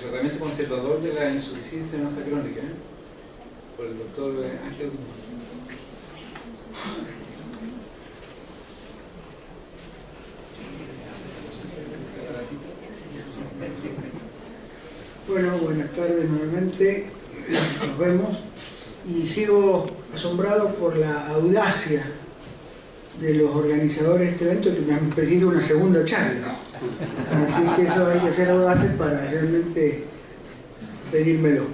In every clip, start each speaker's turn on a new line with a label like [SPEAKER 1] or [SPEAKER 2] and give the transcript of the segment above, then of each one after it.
[SPEAKER 1] tratamiento conservador de la insuficiencia venosa crónica, por el doctor Ángel Guzmán.
[SPEAKER 2] Bueno, buenas tardes nuevamente, nos vemos y sigo asombrado por la audacia de los organizadores de este evento que me han pedido una segunda charla. Así que eso hay que ser audaces para realmente pedírmelo.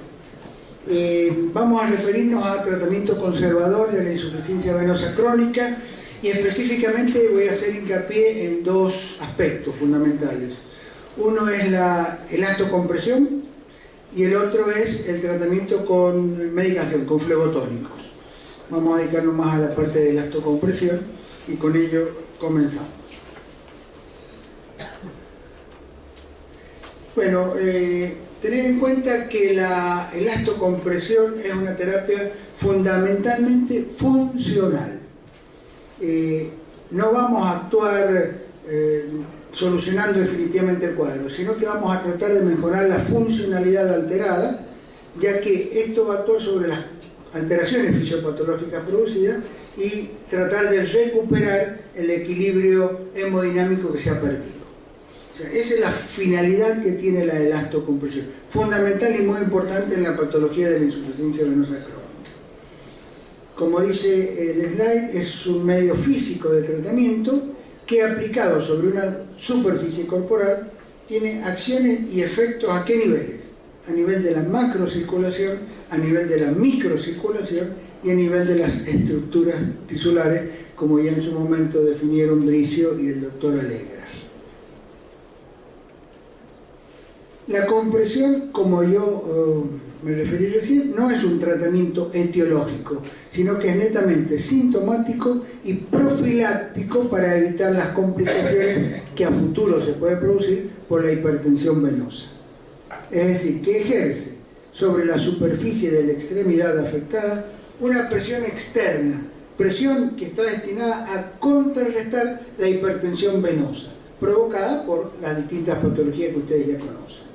[SPEAKER 2] Vamos a referirnos a tratamiento conservador de la insuficiencia venosa crónica y específicamente voy a hacer hincapié en dos aspectos fundamentales. Uno es la elastocompresión y el otro es el tratamiento con medicación, con flebotónicos. Vamos a dedicarnos más a la parte de elastocompresión y con ello comenzamos. Bueno, tener en cuenta que la elastocompresión es una terapia fundamentalmente funcional. No vamos a actuar solucionando definitivamente el cuadro, sino que vamos a tratar de mejorar la funcionalidad alterada, ya que esto va a actuar sobre las alteraciones fisiopatológicas producidas y tratar de recuperar el equilibrio hemodinámico que se ha perdido. O sea, esa es la finalidad que tiene la elastocompresión, fundamental y muy importante en la patología de la insuficiencia venosa crónica. Como dice el slide, es un medio físico de tratamiento que aplicado sobre una superficie corporal tiene acciones y efectos ¿a qué niveles? A nivel de la macrocirculación, a nivel de la microcirculación y a nivel de las estructuras tisulares, como ya en su momento definieron Bricio y el doctor Alegras. La compresión, como yo me referí recién, no es un tratamiento etiológico, sino que es netamente sintomático y profiláctico para evitar las complicaciones que a futuro se pueden producir por la hipertensión venosa. Es decir, que ejerce sobre la superficie de la extremidad afectada una presión externa, presión que está destinada a contrarrestar la hipertensión venosa, provocada por las distintas patologías que ustedes ya conocen.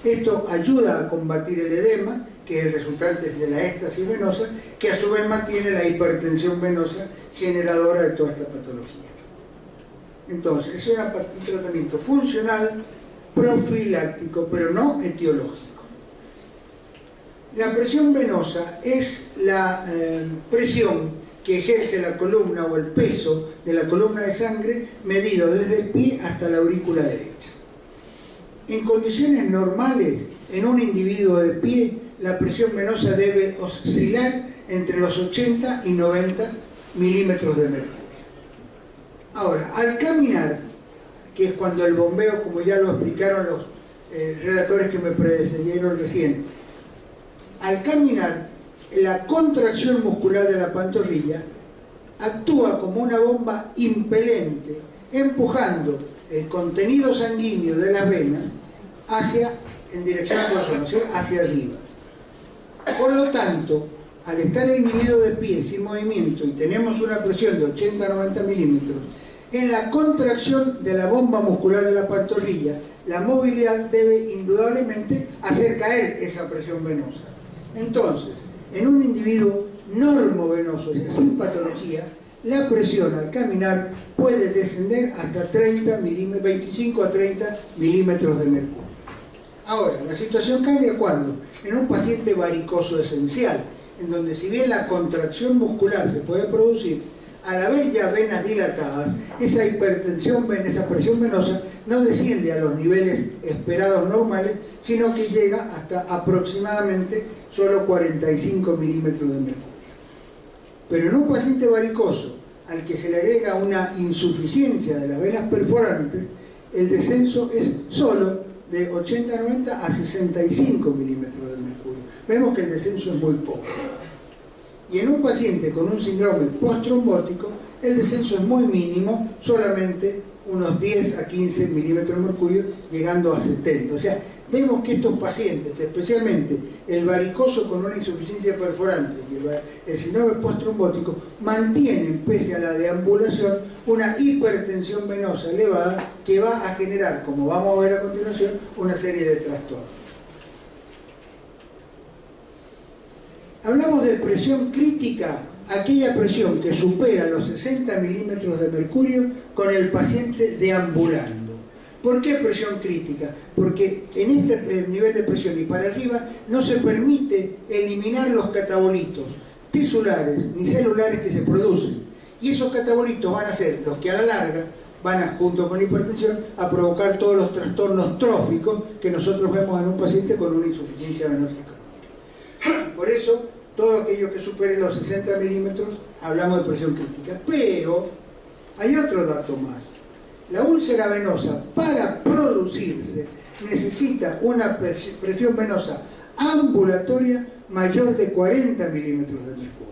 [SPEAKER 2] Esto ayuda a combatir el edema, que es el resultante de la éstasis venosa, que a su vez mantiene la hipertensión venosa generadora de toda esta patología. Entonces, es un tratamiento funcional, profiláctico, pero no etiológico. La presión venosa es la presión que ejerce la columna o el peso de la columna de sangre medido desde el pie hasta la aurícula derecha. En condiciones normales, en un individuo de pie, la presión venosa debe oscilar entre los 80 y 90 milímetros de mercurio. Ahora, al caminar, que es cuando el bombeo, como ya lo explicaron los relatores que me precedieron recién, al caminar, la contracción muscular de la pantorrilla actúa como una bomba impelente, empujando el contenido sanguíneo de las venas en dirección hacia arriba. Por lo tanto, al estar el individuo de pie sin movimiento y tenemos una presión de 80 a 90 milímetros, en la contracción de la bomba muscular de la pantorrilla, la movilidad debe indudablemente hacer caer esa presión venosa. Entonces, en un individuo normovenoso y sin patología, la presión al caminar puede descender hasta 25 a 30 milímetros de mercurio. Ahora, la situación cambia cuando, en un paciente varicoso esencial, en donde si bien la contracción muscular se puede producir, a la vez ya venas dilatadas, esa hipertensión, esa presión venosa no desciende a los niveles esperados normales, sino que llega hasta aproximadamente solo 45 milímetros de mercurio. Pero en un paciente varicoso, al que se le agrega una insuficiencia de las venas perforantes, el descenso es solo de 80 a 90 a 65 milímetros de mercurio. Vemos que el descenso es muy poco. Y en un paciente con un síndrome postrombótico, el descenso es muy mínimo, solamente unos 10 a 15 milímetros de mercurio, llegando a 70. O sea, vemos que estos pacientes, especialmente el varicoso con una insuficiencia perforante y el síndrome postrombótico, mantienen, pese a la deambulación, una hipertensión venosa elevada que va a generar, como vamos a ver a continuación, una serie de trastornos. Hablamos de presión crítica, aquella presión que supera los 60 milímetros de mercurio con el paciente deambulando. ¿Por qué presión crítica? Porque en este nivel de presión y para arriba no se permite eliminar los catabolitos tisulares ni celulares que se producen. Y esos catabolitos van a ser los que a la larga van a, junto con la hipertensión, a provocar todos los trastornos tróficos que nosotros vemos en un paciente con una insuficiencia venosa crónica. Por eso, todo aquello que supere los 60 milímetros, hablamos de presión crítica. Pero hay otro dato más. La úlcera venosa, para producirse, necesita una presión venosa ambulatoria mayor de 40 milímetros de mercurio.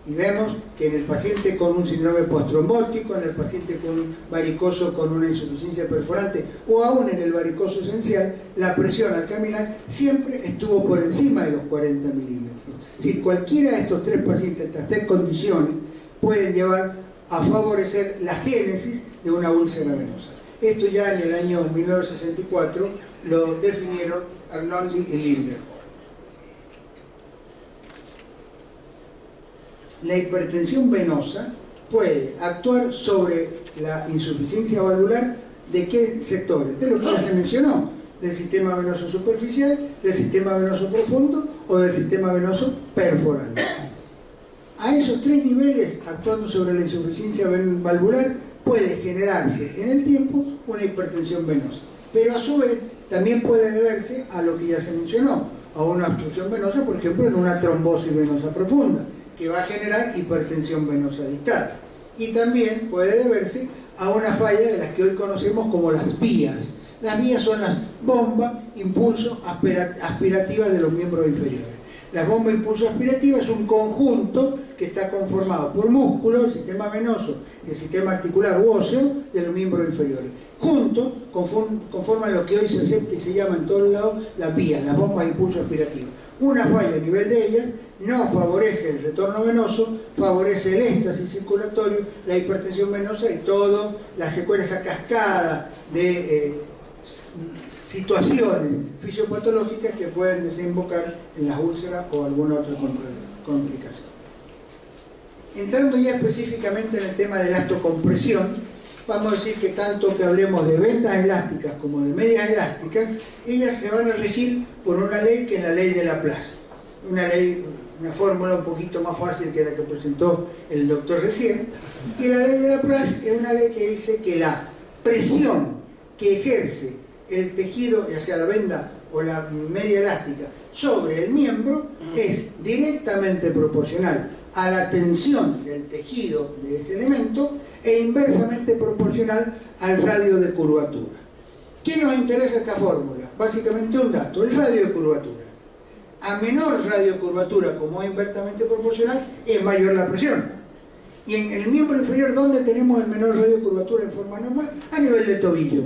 [SPEAKER 2] Y vemos que en el paciente con un síndrome postrombótico, en el paciente con un varicoso con una insuficiencia perforante o aún en el varicoso esencial, la presión al caminar siempre estuvo por encima de los 40 milímetros. Si cualquiera de estos tres pacientes, estas tres condiciones, pueden llevar a favorecer la génesis de una úlcera venosa. Esto ya en el año 1964 lo definieron Arnoldi y Lindbergh. La hipertensión venosa puede actuar sobre la insuficiencia valvular ¿de qué sectores? De lo que ya se mencionó, del sistema venoso superficial, del sistema venoso profundo o del sistema venoso perforante. A esos tres niveles, actuando sobre la insuficiencia valvular, puede generarse en el tiempo una hipertensión venosa. Pero a su vez también puede deberse a lo que ya se mencionó, a una obstrucción venosa, por ejemplo, en una trombosis venosa profunda, que va a generar hipertensión venosa distal. Y también puede deberse a una falla de las que hoy conocemos como las vías. Las vías son las bombas, impulso, aspirativas de los miembros inferiores. La bomba impulso aspirativa es un conjunto que está conformado por músculos, el sistema venoso, el sistema articular u óseo de los miembros inferiores. Juntos conforman lo que hoy se acepta y se llama en todos lados las vías, las bombas de impulso aspirativo. Una falla a nivel de ellas no favorece el retorno venoso, favorece el éxtasis circulatorio, la hipertensión venosa y toda la secuela, esa cascada de situaciones fisiopatológicas que pueden desembocar en las úlceras o alguna otra complicación. Entrando ya específicamente en el tema de elastocompresión, vamos a decir que tanto que hablemos de vendas elásticas como de medias elásticas, ellas se van a regir por una ley que es la ley de Laplace. Una fórmula un poquito más fácil que la que presentó el doctor recién. Y la ley de Laplace es una ley que dice que la presión que ejerce el tejido, ya sea la venda o la media elástica, sobre el miembro es directamente proporcional a la tensión del tejido de ese elemento e inversamente proporcional al radio de curvatura. ¿Qué nos interesa esta fórmula? Básicamente un dato, el radio de curvatura. A menor radio de curvatura, como es inversamente proporcional, es mayor la presión. Y en el miembro inferior, ¿dónde tenemos el menor radio de curvatura en forma normal? A nivel del tobillo.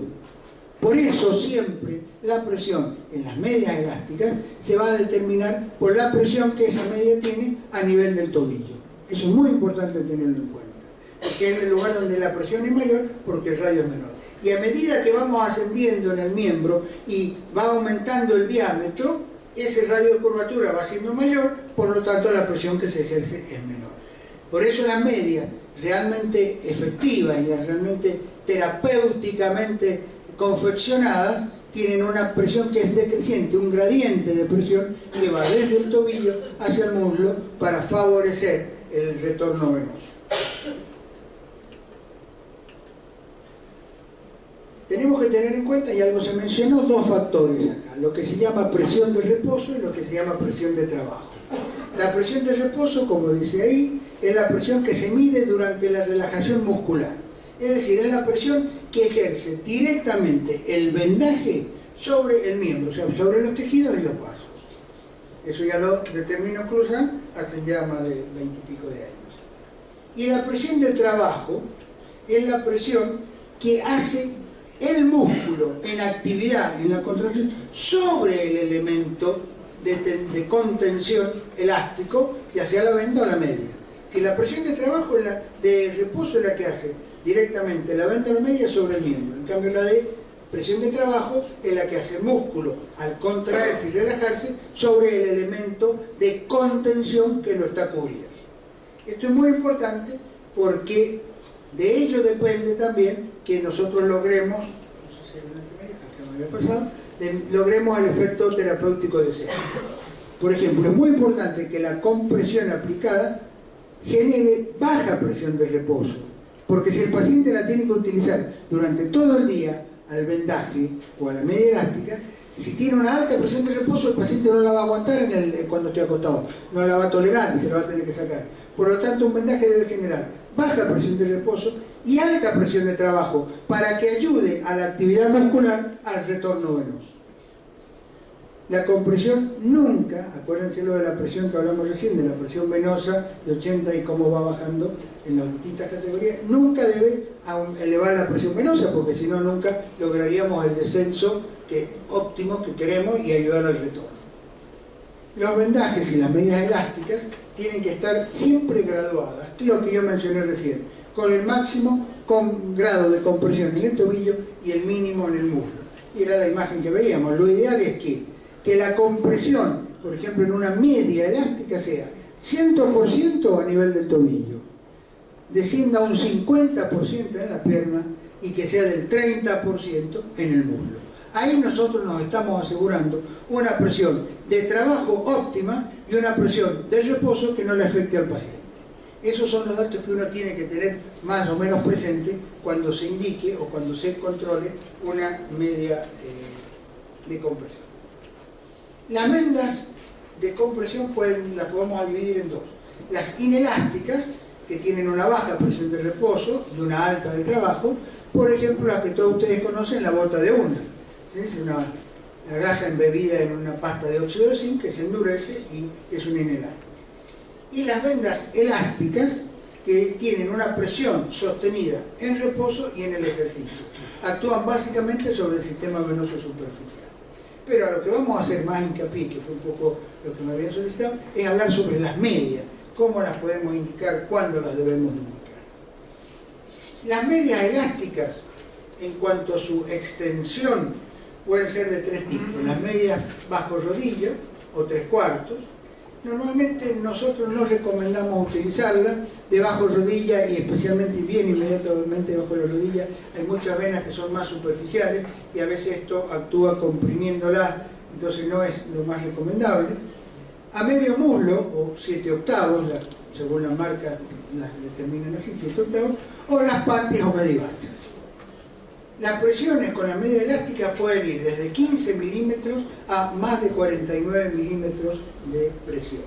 [SPEAKER 2] Por eso siempre la presión en las medias elásticas se va a determinar por la presión que esa media tiene a nivel del tobillo. Eso es muy importante tenerlo en cuenta, porque es el lugar donde la presión es mayor porque el radio es menor. Y a medida que vamos ascendiendo en el miembro y va aumentando el diámetro, ese radio de curvatura va siendo mayor, por lo tanto la presión que se ejerce es menor. Por eso las medias realmente efectivas y las realmente terapéuticamente confeccionadas tienen una presión que es decreciente, un gradiente de presión que va desde el tobillo hacia el muslo para favorecer el retorno venoso. Tenemos que tener en cuenta, y algo se mencionó, dos factores acá, lo que se llama presión de reposo y lo que se llama presión de trabajo. La presión de reposo, como dice ahí, es la presión que se mide durante la relajación muscular. Es decir, es la presión que ejerce directamente el vendaje sobre el miembro, o sea, sobre los tejidos y los vasos. Eso ya lo determinó Cruzan hace ya más de 20 y pico de años. Y la presión de trabajo es la presión que hace el músculo en actividad, en la contracción, sobre el elemento de contención elástico, ya sea la venda o la media. Si la presión de trabajo, de reposo es la que hace directamente la venda o la media sobre el miembro. En cambio la de presión de trabajo es la que hace el músculo al contraerse y relajarse sobre el elemento de contención que lo está cubriendo. Esto es muy importante porque de ello depende también que nosotros logremos, no sé si acá me había pasado, logremos el efecto terapéutico deseado. Por ejemplo, es muy importante que la compresión aplicada genere baja presión de reposo, porque si el paciente la tiene que utilizar durante todo el día al vendaje o a la media elástica, si tiene una alta presión de reposo, el paciente no la va a aguantar cuando esté acostado, no la va a tolerar y se la va a tener que sacar. Por lo tanto, un vendaje debe generar baja presión de reposo y alta presión de trabajo para que ayude a la actividad muscular al retorno venoso. La compresión nunca, acuérdense lo de la presión que hablamos recién, de la presión venosa de 80 y cómo va bajando en las distintas categorías, nunca debe elevar la presión venosa, porque si no nunca lograríamos el descenso óptimo que queremos y ayudar al retorno. Los vendajes y las medias elásticas tienen que estar siempre graduadas, que es lo que yo mencioné recién, con el máximo grado de compresión en el tobillo y el mínimo en el muslo. Y era la imagen que veíamos. Lo ideal es que la compresión, por ejemplo, en una media elástica sea 100% a nivel del tobillo, descienda un 50% en la pierna y que sea del 30% en el muslo. Ahí nosotros nos estamos asegurando una presión de trabajo óptima y una presión de reposo que no le afecte al paciente. Esos son los datos que uno tiene que tener más o menos presente cuando se indique o cuando se controle una media de compresión. Las vendas de compresión las podemos dividir en dos. Las inelásticas, que tienen una baja presión de reposo y una alta de trabajo, por ejemplo, las que todos ustedes conocen, la bota de una. ¿Sí? Es una gasa embebida en una pasta de óxido de zinc que se endurece y es una inelástica. Y las vendas elásticas, que tienen una presión sostenida en reposo y en el ejercicio. Actúan básicamente sobre el sistema venoso superficial. Pero a lo que vamos a hacer más hincapié, que fue un poco lo que me habían solicitado, es hablar sobre las medias, cómo las podemos indicar, cuándo las debemos indicar. Las medias elásticas, en cuanto a su extensión, pueden ser de tres tipos. Las medias bajo rodilla o 3/4. Normalmente nosotros no recomendamos utilizarlas de bajo rodilla y especialmente bien inmediatamente bajo la rodilla. Hay muchas venas que son más superficiales y a veces esto actúa comprimiéndolas, entonces no es lo más recomendable. A medio muslo o 7/8, según la marca las determinan así, 7/8, o las panties o medibachas. Las presiones con la media elástica pueden ir desde 15 milímetros a más de 49 milímetros de presión.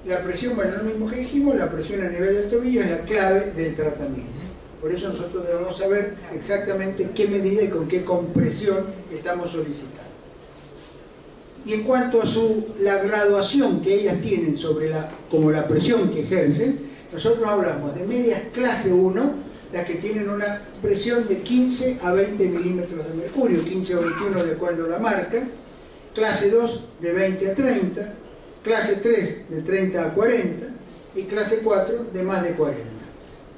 [SPEAKER 2] La presión, bueno, lo mismo que dijimos, la presión a nivel del tobillo es la clave del tratamiento. Por eso nosotros debemos saber exactamente qué medida y con qué compresión estamos solicitando. Y en cuanto a la graduación que ellas tienen como la presión que ejercen, nosotros hablamos de medias clase 1, las que tienen una presión de 15 a 20 milímetros de mercurio, 15 o 21 de acuerdo a la marca, clase 2 de 20 a 30, clase 3 de 30 a 40 y clase 4 de más de 40.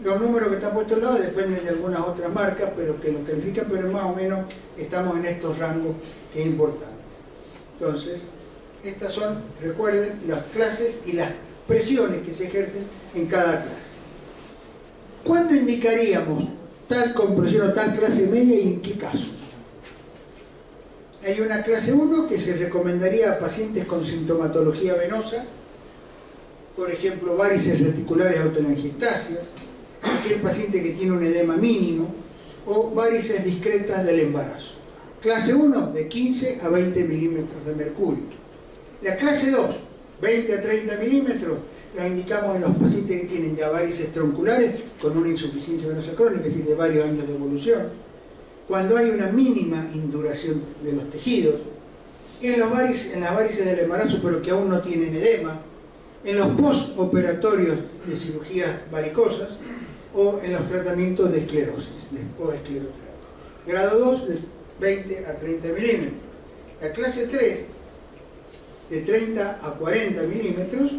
[SPEAKER 2] Los números que están puestos al lado dependen de algunas otras marcas, pero que lo califican, pero más o menos estamos en estos rangos que es importante. Entonces, estas son, recuerden, las clases y las presiones que se ejercen en cada clase. ¿Cuándo indicaríamos tal compresión o tal clase media y en qué casos? Hay una clase 1 que se recomendaría a pacientes con sintomatología venosa, por ejemplo, varices reticulares autoangiectasias, aquel paciente que tiene un edema mínimo, o varices discretas del embarazo. Clase 1, de 15 a 20 milímetros de mercurio. La clase 2, 20 a 30 milímetros, la indicamos en los pacientes que tienen ya varices tronculares con una insuficiencia venosa crónica, es decir, de varios años de evolución, cuando hay una mínima induración de los tejidos, en las varices del embarazo pero que aún no tienen edema, en los postoperatorios de cirugías varicosas o en los tratamientos de esclerosis, de posescleroterapia. Grado 2, de 20 a 30 milímetros. La clase 3, de 30 a 40 milímetros,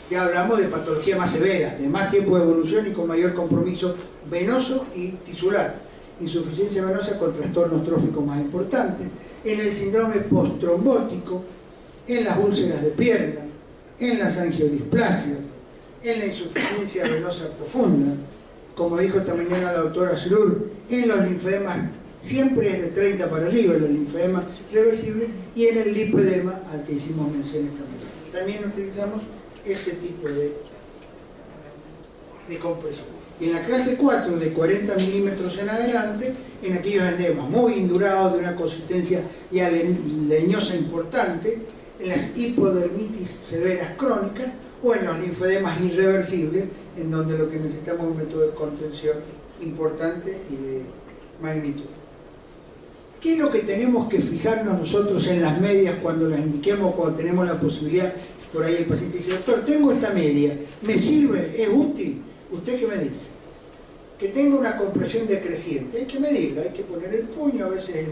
[SPEAKER 2] ya hablamos de patología más severa, de más tiempo de evolución y con mayor compromiso venoso y tisular. insuficiencia venosa con trastornos tróficos más importantes, en el síndrome postrombótico, en las úlceras de pierna, en las angiodisplasias, en la insuficiencia venosa profunda, como dijo esta mañana la doctora Srur, en los linfedemas, siempre es de 30 para arriba, los linfedemas reversibles, y en el lipedema al que hicimos mención esta mañana. También utilizamos este tipo de compresión. Y en la clase 4, de 40 milímetros en adelante, en aquellos edemas muy indurados, de una consistencia ya leñosa importante, en las hipodermitis severas crónicas o en los linfedemas irreversibles, en donde lo que necesitamos es un método de contención importante y de magnitud. ¿Qué es lo que tenemos que fijarnos nosotros en las medias cuando las indiquemos, cuando tenemos la posibilidad? Por ahí el paciente dice, doctor, tengo esta media, ¿me sirve? ¿Es útil? ¿Usted qué me dice? Que tenga una compresión decreciente, hay que medirla, hay que poner el puño a veces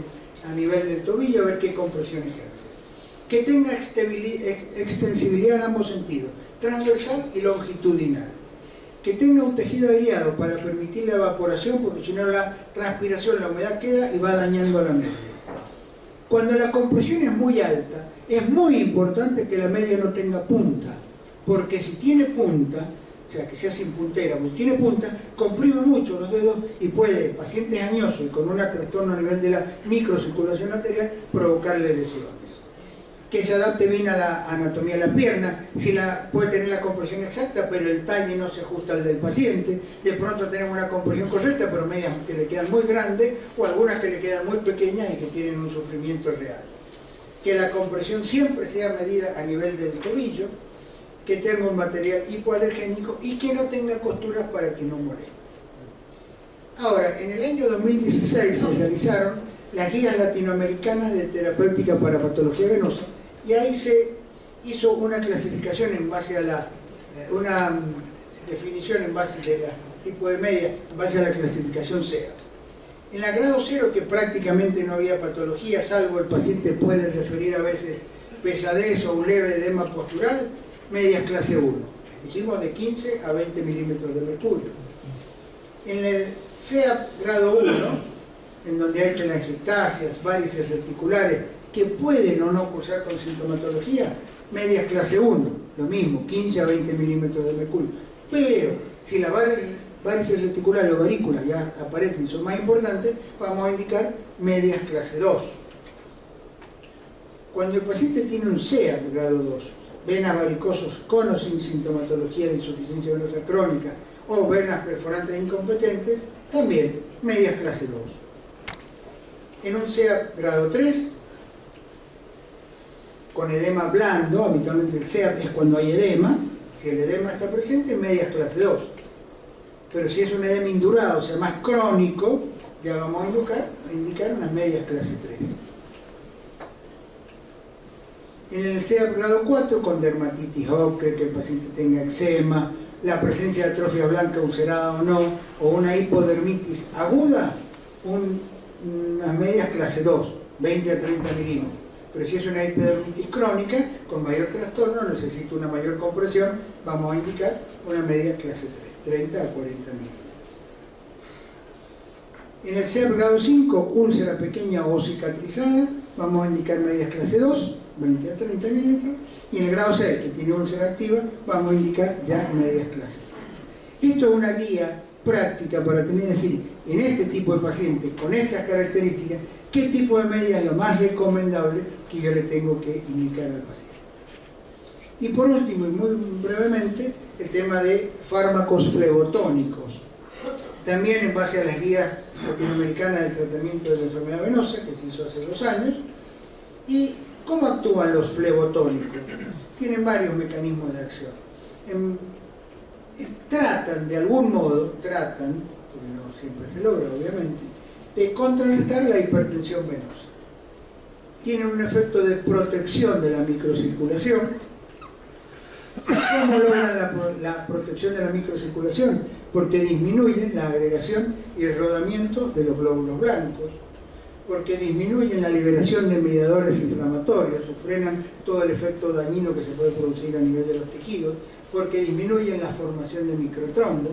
[SPEAKER 2] a nivel del tobillo a ver qué compresión ejerce. Que tenga extensibilidad en ambos sentidos, transversal y longitudinal. Que tenga un tejido aireado para permitir la evaporación, porque si no la transpiración, la humedad queda y va dañando a la media. Cuando la compresión es muy alta, es muy importante que la media no tenga punta, porque si tiene punta, o sea, que sea sin puntera, porque si tiene punta, comprime mucho los dedos y puede, pacientes añosos y con un trastorno a nivel de la microcirculación arterial, provocarle lesiones. Que se adapte bien a la anatomía de la pierna, puede tener la compresión exacta, pero el talle no se ajusta al del paciente. De pronto tenemos una compresión correcta, pero medias que le quedan muy grandes, o algunas que le quedan muy pequeñas y que tienen un sufrimiento real. Que la compresión siempre sea medida a nivel del tobillo, que tenga un material hipoalergénico y que no tenga costuras para que no moleste. Ahora, en el año 2016 se realizaron las guías latinoamericanas de terapéutica para patología venosa, y ahí se hizo una clasificación en base a una definición en base del tipo de media, en base a la clasificación SEA. En la grado 0, que prácticamente no había patología, salvo el paciente puede referir a veces pesadez o un leve edema postural, medias clase 1. Dijimos de 15 a 20 milímetros de mercurio. En el SEA grado 1, en donde hay telangiectasias, varices reticulares, que pueden o no cursar con sintomatología, medias clase 1, lo mismo, 15 a 20 milímetros de mercurio. Pero si las varices reticulares o varículas ya aparecen y son más importantes, vamos a indicar medias clase 2. Cuando el paciente tiene un SEA grado 2, venas varicosos con o sin sintomatología de insuficiencia venosa crónica o venas perforantes incompetentes, también medias clase 2. En un SEA grado 3, con edema blando, habitualmente el SEA es cuando hay edema, si el edema está presente, medias clase 2. Pero si es un edema indurado, o sea, más crónico, ya vamos a indicar unas medias clase 3. En el SEA grado 4, con dermatitis ocre, que el paciente tenga eczema, la presencia de atrofia blanca ulcerada o no, o una hipodermitis aguda, unas medias clase 2, 20 a 30 milímetros. Pero si es una hipodermitis crónica, con mayor trastorno, necesita una mayor compresión, vamos a indicar una media clase 3, 30 a 40 milímetros. En el SEA grado 5, úlcera pequeña o cicatrizada, vamos a indicar medias clase 2, 20 a 30 milímetros, y en el grado 6, que tiene úlcera activa, vamos a indicar ya medias clase 3. Esto es una guía práctica para tener, decir, en este tipo de pacientes, con estas características, qué tipo de media es lo más recomendable que yo le tengo que indicar al paciente. Y por último, y muy brevemente, el tema de fármacos flebotónicos. También en base a las guías latinoamericanas del tratamiento de la enfermedad venosa, que se hizo hace 2 años. ¿Y cómo actúan los flebotónicos? Tienen varios mecanismos de acción. Tratan, de algún modo, porque no siempre se logra, obviamente, de contrarrestar la hipertensión venosa. Tienen un efecto de protección de la microcirculación. ¿Cómo logran la protección de la microcirculación? Porque disminuyen la agregación y el rodamiento de los glóbulos blancos, porque disminuyen la liberación de mediadores inflamatorios, o frenan todo el efecto dañino que se puede producir a nivel de los tejidos, porque disminuyen la formación de microtrombos,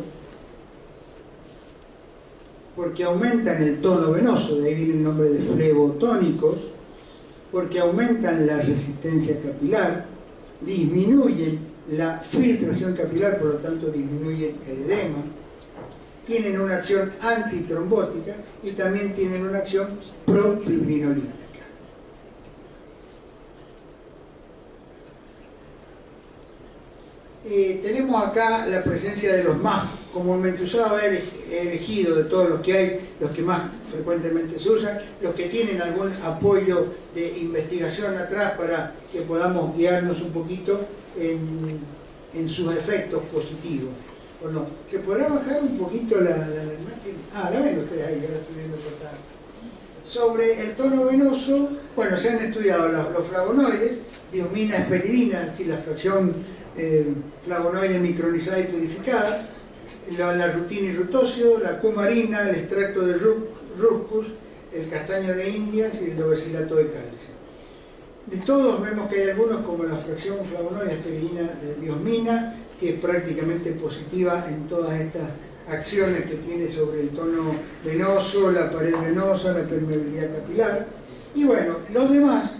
[SPEAKER 2] porque aumentan el tono venoso, de ahí viene el nombre de flebotónicos, porque aumentan la resistencia capilar, disminuyen la filtración capilar, por lo tanto disminuyen el edema, tienen una acción antitrombótica y también tienen una acción profibrinolítica. Tenemos acá la presencia de los más comúnmente usados. He elegido de todos los que hay, los que más frecuentemente se usan, los que tienen algún apoyo de investigación atrás para que podamos guiarnos un poquito en sus efectos positivos. ¿O no? ¿Se podrá bajar un poquito la imagen? Ah, la ven ustedes ahí, yo la estoy viendo cortada. Sobre el tono venoso, bueno, se han estudiado los flavonoides, diosmina, hesperidina, es decir, la fracción flavonoide micronizada y purificada, la rutina y rutóxido, la cumarina, el extracto de ruscus, el castaño de Indias y el dobecilato de calcio. De todos vemos que hay algunos, como la fracción flavonoide hesperidina diosmina, que es prácticamente positiva en todas estas acciones que tiene sobre el tono venoso, la pared venosa, la permeabilidad capilar. Y bueno, los demás,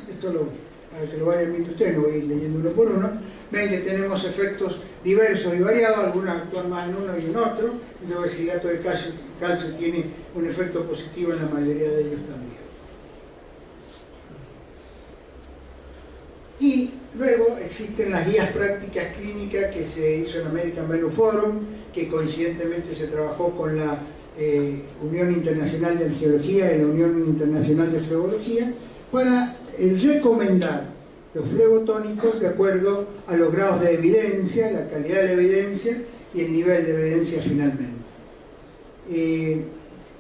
[SPEAKER 2] para que lo vayan viendo ustedes, no voy a ir leyendo uno por uno. Ven que tenemos efectos diversos y variados, algunos actúan más en uno y en otro. El dobecilato de calcio tiene un efecto positivo en la mayoría de ellos también. Y luego existen las guías prácticas clínicas que se hizo en American Venous Forum, que coincidentemente se trabajó con la Unión Internacional de Angiología y la Unión Internacional de Flebología, para recomendar los flebotónicos de acuerdo a los grados de evidencia, la calidad de la evidencia y el nivel de evidencia finalmente.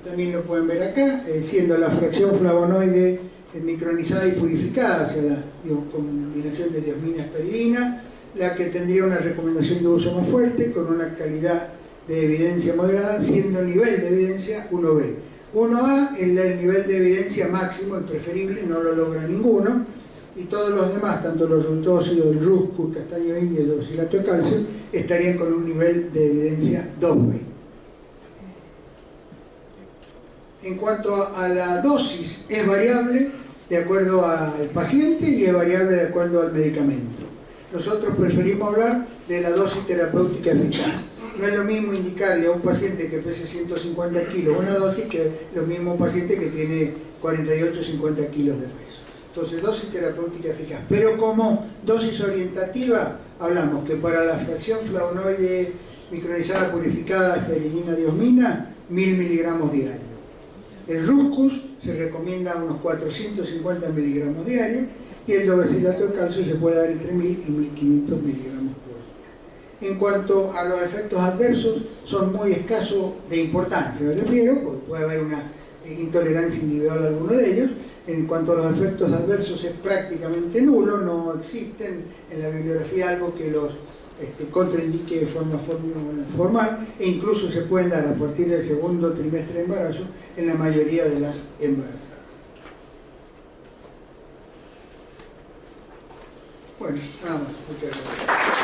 [SPEAKER 2] También lo pueden ver acá, siendo la fracción flavonoide micronizada y purificada, o sea, la combinación de diosmina y hesperidina, la que tendría una recomendación de uso más fuerte, con una calidad de evidencia moderada, siendo el nivel de evidencia 1B. 1A es el nivel de evidencia máximo y preferible, no lo logra ninguno, y todos los demás, tanto los rutóxidos, el ruscus, castaño de India y el dobecilato de calcio, estarían con un nivel de evidencia 2B. En cuanto a la dosis, es variable de acuerdo al paciente y es variable de acuerdo al medicamento. Nosotros preferimos hablar de la dosis terapéutica eficaz. No es lo mismo indicarle a un paciente que pese 150 kilos una dosis que los mismos pacientes que tiene 48 o 50 kilos de peso. Entonces, dosis terapéutica eficaz. Pero como dosis orientativa, hablamos que para la fracción flavonoide micronizada purificada, hesperidina diosmina, 1000 miligramos diarios. El ruscus se recomienda unos 450 miligramos diarios y el dobecilato de calcio se puede dar entre 1000 y 1500 miligramos por día. En cuanto a los efectos adversos, son muy escasos de importancia, me refiero, porque puede haber una intolerancia individual a alguno de ellos. En cuanto a los efectos adversos, es prácticamente nulo, no existen en la bibliografía algo que los contraindique de forma formal, e incluso se pueden dar a partir del segundo trimestre de embarazo en la mayoría de las embarazadas. Bueno, nada más. Muchas gracias.